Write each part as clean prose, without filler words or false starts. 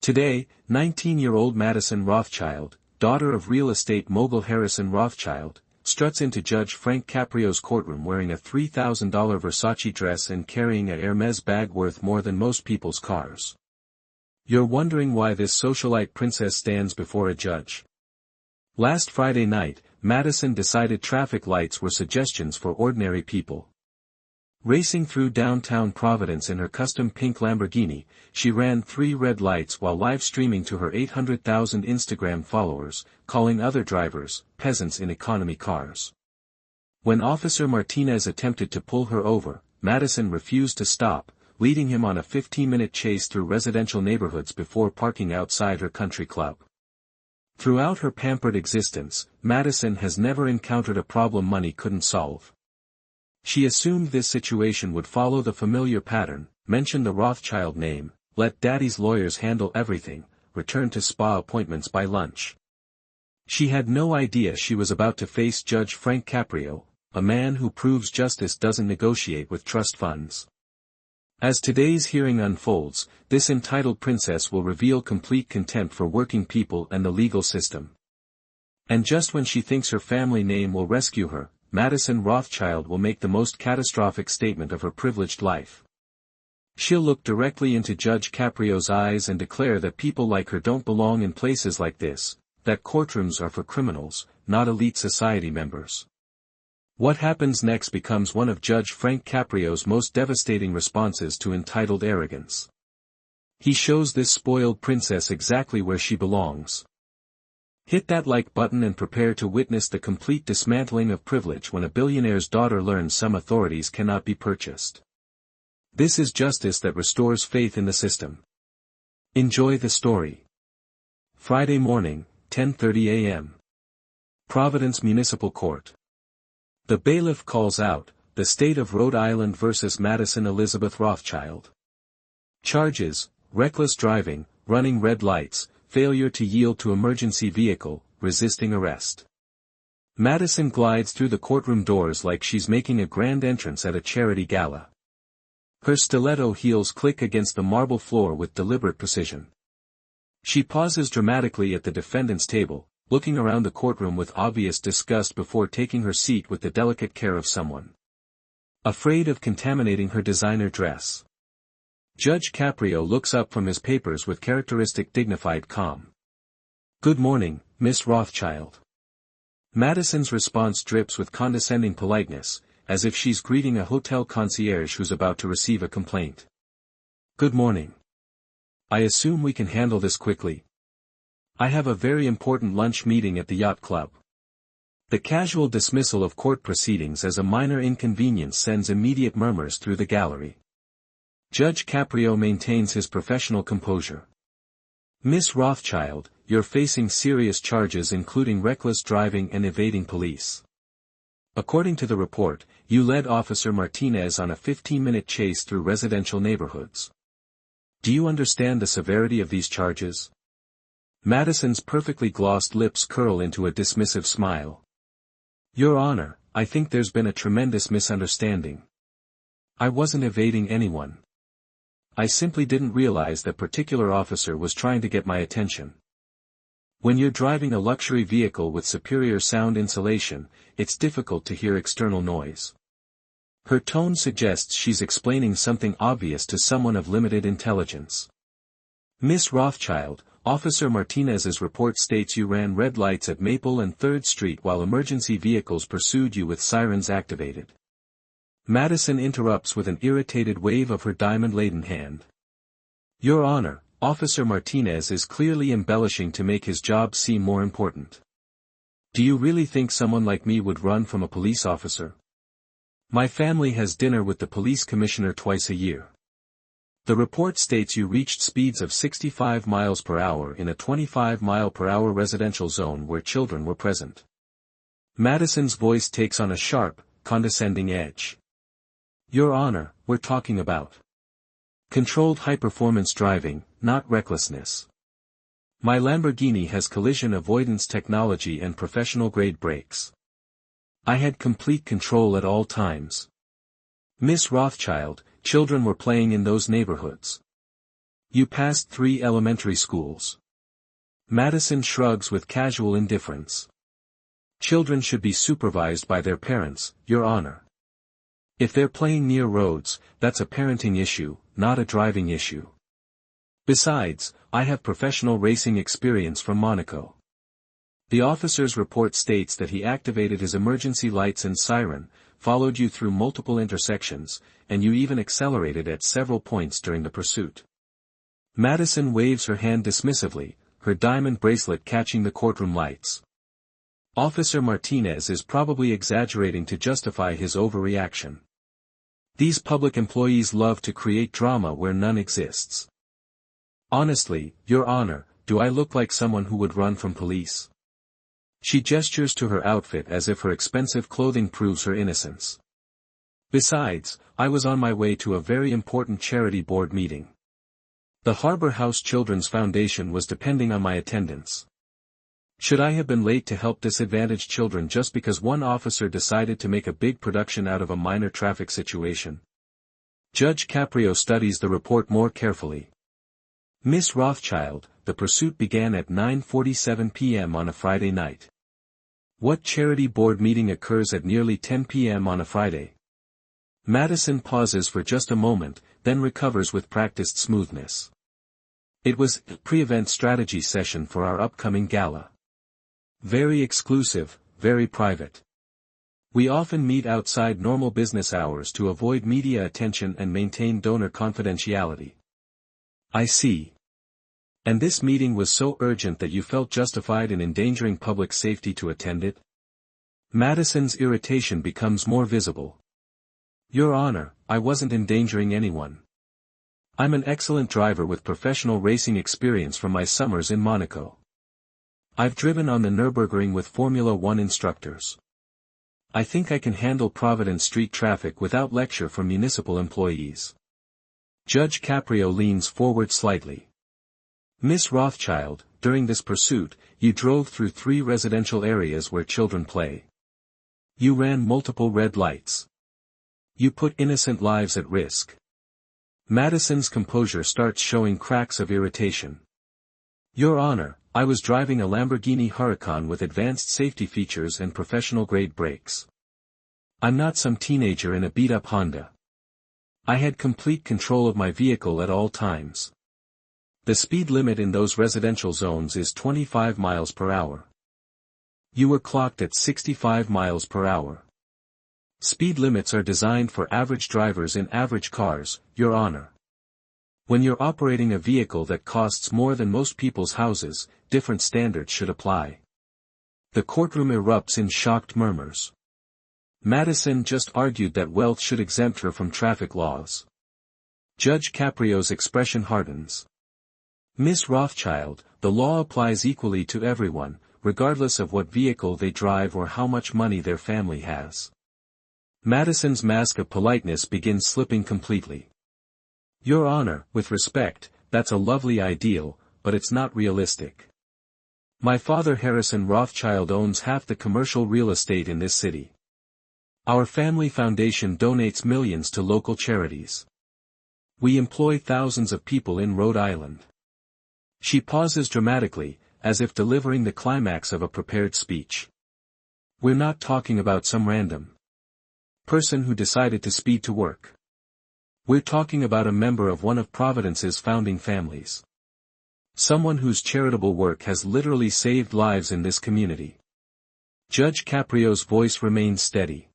Today, 19-year-old Madison Rothschild, daughter of real estate mogul Harrison Rothschild, struts into Judge Frank Caprio's courtroom wearing a $3,000 Versace dress and carrying a Hermes bag worth more than most people's cars. You're wondering why this socialite princess stands before a judge. Last Friday night, Madison decided traffic lights were suggestions for ordinary people. Racing through downtown Providence in her custom pink Lamborghini, she ran 3 red lights while live streaming to her 800,000 Instagram followers, calling other drivers peasants in economy cars. When Officer Martinez attempted to pull her over, Madison refused to stop, leading him on a 15-minute chase through residential neighborhoods before parking outside her country club. Throughout her pampered existence, Madison has never encountered a problem money couldn't solve. She assumed this situation would follow the familiar pattern: mention the Rothschild name, let daddy's lawyers handle everything, return to spa appointments by lunch. She had no idea she was about to face Judge Frank Caprio, a man who proves justice doesn't negotiate with trust funds. As today's hearing unfolds, this entitled princess will reveal complete contempt for working people and the legal system. And just when she thinks her family name will rescue her, Madison Rothschild will make the most catastrophic statement of her privileged life. She'll look directly into Judge Caprio's eyes and declare that people like her don't belong in places like this, that courtrooms are for criminals, not elite society members. What happens next becomes one of Judge Frank Caprio's most devastating responses to entitled arrogance. He shows this spoiled princess exactly where she belongs. Hit that like button and prepare to witness the complete dismantling of privilege when a billionaire's daughter learns some authorities cannot be purchased. This is justice that restores faith in the system. Enjoy the story. Friday morning, 10:30 a.m. Providence Municipal Court. The bailiff calls out, the state of Rhode Island versus Madison Elizabeth Rothschild. Charges: reckless driving, running red lights, failure to yield to emergency vehicle, resisting arrest. Madison glides through the courtroom doors like she's making a grand entrance at a charity gala. Her stiletto heels click against the marble floor with deliberate precision. She pauses dramatically at the defendant's table, looking around the courtroom with obvious disgust before taking her seat with the delicate care of someone afraid of contaminating her designer dress. Judge Caprio looks up from his papers with characteristic dignified calm. "Good morning, Miss Rothschild." Madison's response drips with condescending politeness, as if she's greeting a hotel concierge who's about to receive a complaint. "Good morning. I assume we can handle this quickly. I have a very important lunch meeting at the yacht club." The casual dismissal of court proceedings as a minor inconvenience sends immediate murmurs through the gallery. Judge Caprio maintains his professional composure. "Miss Rothschild, you're facing serious charges including reckless driving and evading police. According to the report, you led Officer Martinez on a 15-minute chase through residential neighborhoods. Do you understand the severity of these charges?" Madison's perfectly glossed lips curl into a dismissive smile. "Your Honor, I think there's been a tremendous misunderstanding. I wasn't evading anyone. I simply didn't realize that particular officer was trying to get my attention. When you're driving a luxury vehicle with superior sound insulation, it's difficult to hear external noise." Her tone suggests she's explaining something obvious to someone of limited intelligence. "Miss Rothschild, Officer Martinez's report states you ran red lights at Maple and 3rd Street while emergency vehicles pursued you with sirens activated." Madison interrupts with an irritated wave of her diamond-laden hand. "Your Honor, Officer Martinez is clearly embellishing to make his job seem more important. Do you really think someone like me would run from a police officer? My family has dinner with the police commissioner twice a year. The report states you reached speeds of 65 miles per hour in a 25-mile-per-hour residential zone where children were present." Madison's voice takes on a sharp, condescending edge. "Your Honor, we're talking about controlled high-performance driving, not recklessness. My Lamborghini has collision avoidance technology and professional-grade brakes. I had complete control at all times. Miss Rothschild, children were playing in those neighborhoods. You passed 3 elementary schools. Madison shrugs with casual indifference. Children should be supervised by their parents, Your Honor. If they're playing near roads, that's a parenting issue, not a driving issue. Besides, I have professional racing experience from Monaco. The officer's report states that he activated his emergency lights and siren, followed you through multiple intersections, and you even accelerated at several points during the pursuit. Madison waves her hand dismissively, her diamond bracelet catching the courtroom lights. Officer Martinez is probably exaggerating to justify his overreaction. These public employees love to create drama where none exists. Honestly, Your Honor, do I look like someone who would run from police? She gestures to her outfit as if her expensive clothing proves her innocence. Besides, I was on my way to a very important charity board meeting. The Harbor House Children's Foundation was depending on my attendance. Should I have been late to help disadvantaged children just because one officer decided to make a big production out of a minor traffic situation? Judge Caprio studies the report more carefully. Miss Rothschild, the pursuit began at 9:47 p.m. on a Friday night. What charity board meeting occurs at nearly 10 p.m. on a Friday? Madison pauses for just a moment, then recovers with practiced smoothness. It was a pre-event strategy session for our upcoming gala. Very exclusive, very private. We often meet outside normal business hours to avoid media attention and maintain donor confidentiality. I see. And this meeting was so urgent that you felt justified in endangering public safety to attend it? Madison's irritation becomes more visible. Your Honor, I wasn't endangering anyone. I'm an excellent driver with professional racing experience from my summers in Monaco. I've driven on the Nürburgring with Formula One instructors. I think I can handle Providence Street traffic without lecture from municipal employees. Judge Caprio leans forward slightly. Miss Rothschild, during this pursuit, you drove through 3 residential areas where children play. You ran multiple red lights. You put innocent lives at risk. Madison's composure starts showing cracks of irritation. Your Honor, I was driving a Lamborghini Huracan with advanced safety features and professional-grade brakes. I'm not some teenager in a beat-up Honda. I had complete control of my vehicle at all times. The speed limit in those residential zones is 25 miles per hour. You were clocked at 65 miles per hour. Speed limits are designed for average drivers in average cars, Your Honor. When you're operating a vehicle that costs more than most people's houses, different standards should apply. The courtroom erupts in shocked murmurs. Madison just argued that wealth should exempt her from traffic laws. Judge Caprio's expression hardens. Miss Rothschild, the law applies equally to everyone, regardless of what vehicle they drive or how much money their family has. Madison's mask of politeness begins slipping completely. Your Honor, with respect, that's a lovely ideal, but it's not realistic. My father Harrison Rothschild owns half the commercial real estate in this city. Our family foundation donates millions to local charities. We employ thousands of people in Rhode Island. She pauses dramatically, as if delivering the climax of a prepared speech. We're not talking about some random person who decided to speed to work. We're talking about a member of one of Providence's founding families. Someone whose charitable work has literally saved lives in this community. Judge Caprio's voice remains steady.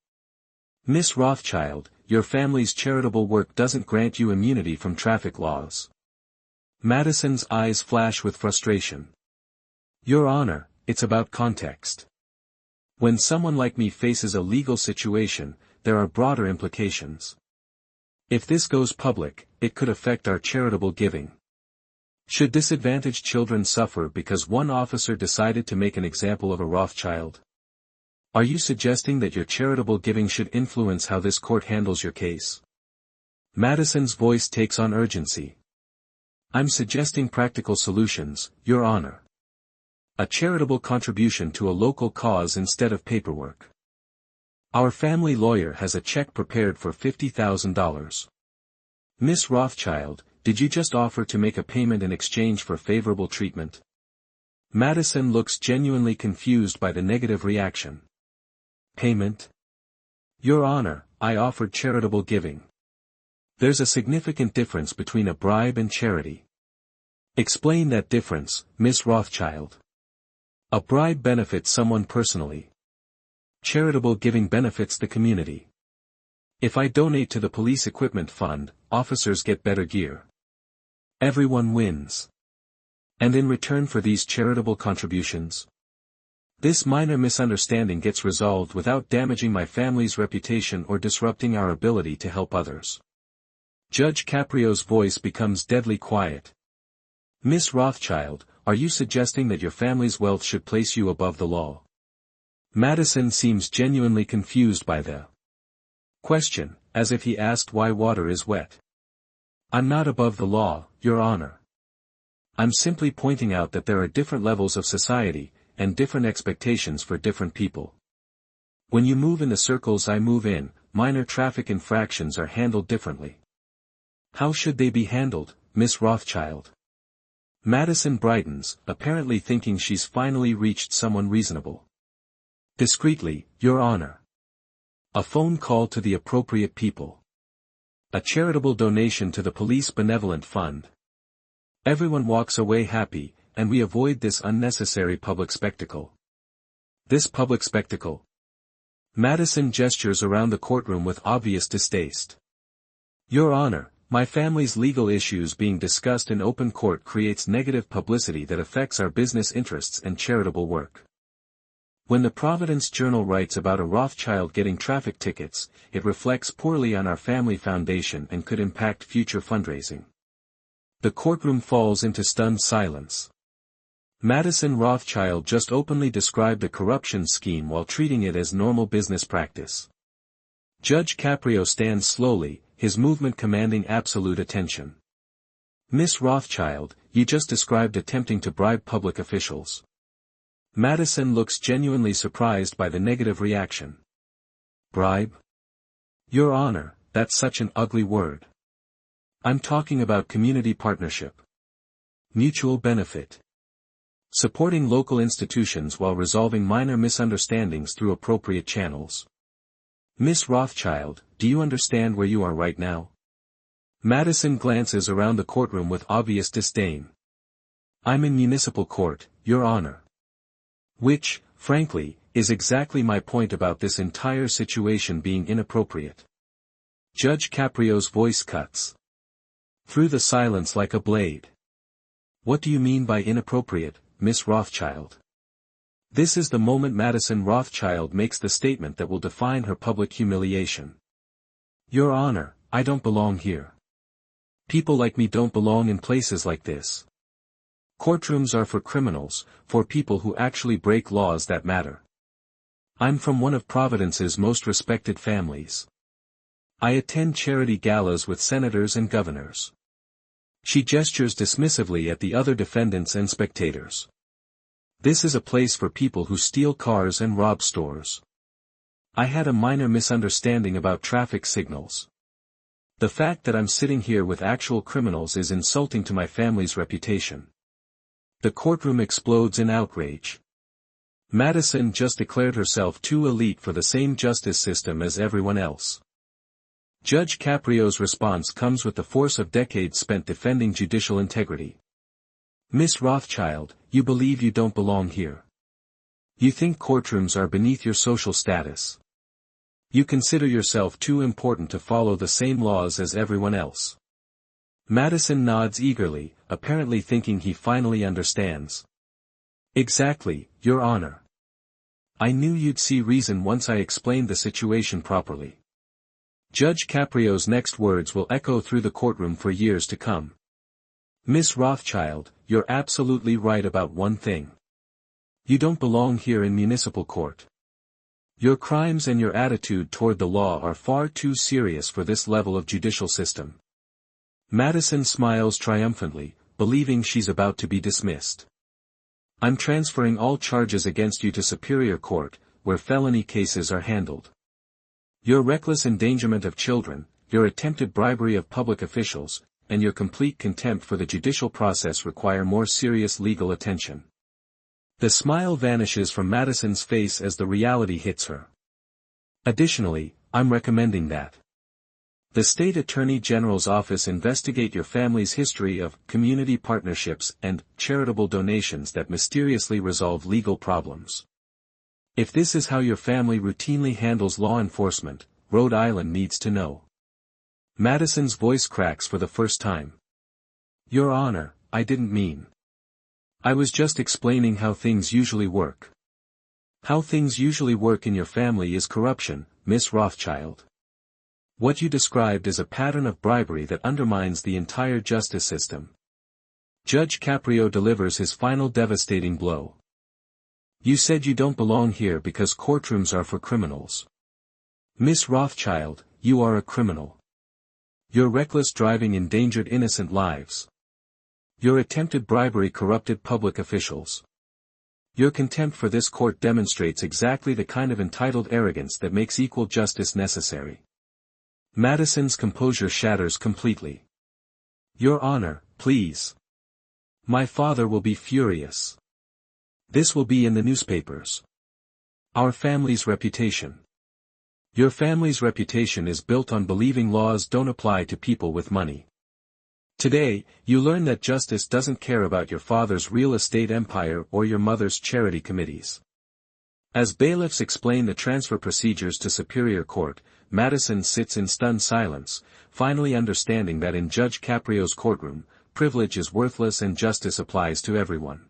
Miss Rothschild, your family's charitable work doesn't grant you immunity from traffic laws. Madison's eyes flash with frustration. Your Honor, it's about context. When someone like me faces a legal situation, there are broader implications. If this goes public, it could affect our charitable giving. Should disadvantaged children suffer because one officer decided to make an example of a Rothschild? Are you suggesting that your charitable giving should influence how this court handles your case? Madison's voice takes on urgency. I'm suggesting practical solutions, Your Honor. A charitable contribution to a local cause instead of paperwork. Our family lawyer has a check prepared for $50,000. Miss Rothschild, did you just offer to make a payment in exchange for favorable treatment? Madison looks genuinely confused by the negative reaction. Payment? Your Honor, I offered charitable giving. There's a significant difference between a bribe and charity. Explain that difference, Miss Rothschild. A bribe benefits someone personally. Charitable giving benefits the community. If I donate to the police equipment fund, officers get better gear. Everyone wins. And in return for these charitable contributions, this minor misunderstanding gets resolved without damaging my family's reputation or disrupting our ability to help others. Judge Caprio's voice becomes deadly quiet. Miss Rothschild, are you suggesting that your family's wealth should place you above the law? Madison seems genuinely confused by the question, as if he asked why water is wet. I'm not above the law, Your Honor. I'm simply pointing out that there are different levels of society, and different expectations for different people. When you move in the circles I move in, minor traffic infractions are handled differently. How should they be handled, Miss Rothschild? Madison brightens, apparently thinking she's finally reached someone reasonable. Discreetly, Your Honor. A phone call to the appropriate people. A charitable donation to the police benevolent fund. Everyone walks away happy, and we avoid this unnecessary public spectacle. This public spectacle. Madison gestures around the courtroom with obvious distaste. Your Honor, my family's legal issues being discussed in open court creates negative publicity that affects our business interests and charitable work. When the Providence Journal writes about a Rothschild getting traffic tickets, it reflects poorly on our family foundation and could impact future fundraising. The courtroom falls into stunned silence. Madison Rothschild just openly described a corruption scheme while treating it as normal business practice. Judge Caprio stands slowly, his movement commanding absolute attention. Miss Rothschild, you just described attempting to bribe public officials. Madison looks genuinely surprised by the negative reaction. Bribe? Your Honor, that's such an ugly word. I'm talking about community partnership. Mutual benefit. Supporting local institutions while resolving minor misunderstandings through appropriate channels. Miss Rothschild, do you understand where you are right now? Madison glances around the courtroom with obvious disdain. I'm in municipal court, Your Honor. Which, frankly, is exactly my point about this entire situation being inappropriate. Judge Caprio's voice cuts through the silence like a blade. What do you mean by inappropriate, Miss Rothschild? This is the moment Madison Rothschild makes the statement that will define her public humiliation. Your Honor, I don't belong here. People like me don't belong in places like this. Courtrooms are for criminals, for people who actually break laws that matter. I'm from one of Providence's most respected families. I attend charity galas with senators and governors. She gestures dismissively at the other defendants and spectators. This is a place for people who steal cars and rob stores. I had a minor misunderstanding about traffic signals. The fact that I'm sitting here with actual criminals is insulting to my family's reputation. The courtroom explodes in outrage. Madison just declared herself too elite for the same justice system as everyone else. Judge Caprio's response comes with the force of decades spent defending judicial integrity. Miss Rothschild, you believe you don't belong here. You think courtrooms are beneath your social status. You consider yourself too important to follow the same laws as everyone else. Madison nods eagerly, apparently thinking he finally understands. Exactly, Your Honor. I knew you'd see reason once I explained the situation properly. Judge Caprio's next words will echo through the courtroom for years to come. Miss Rothschild, you're absolutely right about one thing. You don't belong here in municipal court. Your crimes and your attitude toward the law are far too serious for this level of judicial system. Madison smiles triumphantly, believing she's about to be dismissed. I'm transferring all charges against you to Superior Court, where felony cases are handled. Your reckless endangerment of children, your attempted bribery of public officials, and your complete contempt for the judicial process require more serious legal attention. The smile vanishes from Madison's face as the reality hits her. Additionally, I'm recommending that the State Attorney General's office investigate your family's history of community partnerships and charitable donations that mysteriously resolve legal problems. If this is how your family routinely handles law enforcement, Rhode Island needs to know. Madison's voice cracks for the first time. Your Honor, I didn't mean. I was just explaining how things usually work. How things usually work in your family is corruption, Miss Rothschild. What you described is a pattern of bribery that undermines the entire justice system. Judge Caprio delivers his final devastating blow. You said you don't belong here because courtrooms are for criminals. Miss Rothschild, you are a criminal. Your reckless driving endangered innocent lives. Your attempted bribery corrupted public officials. Your contempt for this court demonstrates exactly the kind of entitled arrogance that makes equal justice necessary. Madison's composure shatters completely. Your Honor, please. My father will be furious. This will be in the newspapers. Our family's reputation. Your family's reputation is built on believing laws don't apply to people with money. Today, you learn that justice doesn't care about your father's real estate empire or your mother's charity committees. As bailiffs explain the transfer procedures to Superior Court, Madison sits in stunned silence, finally understanding that in Judge Caprio's courtroom, privilege is worthless and justice applies to everyone.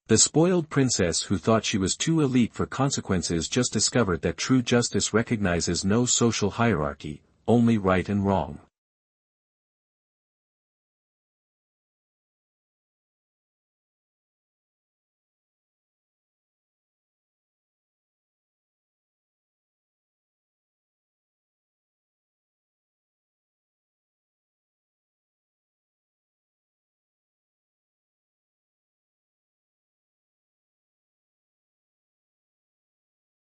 The spoiled princess who thought she was too elite for consequences just discovered that true justice recognizes no social hierarchy, only right and wrong.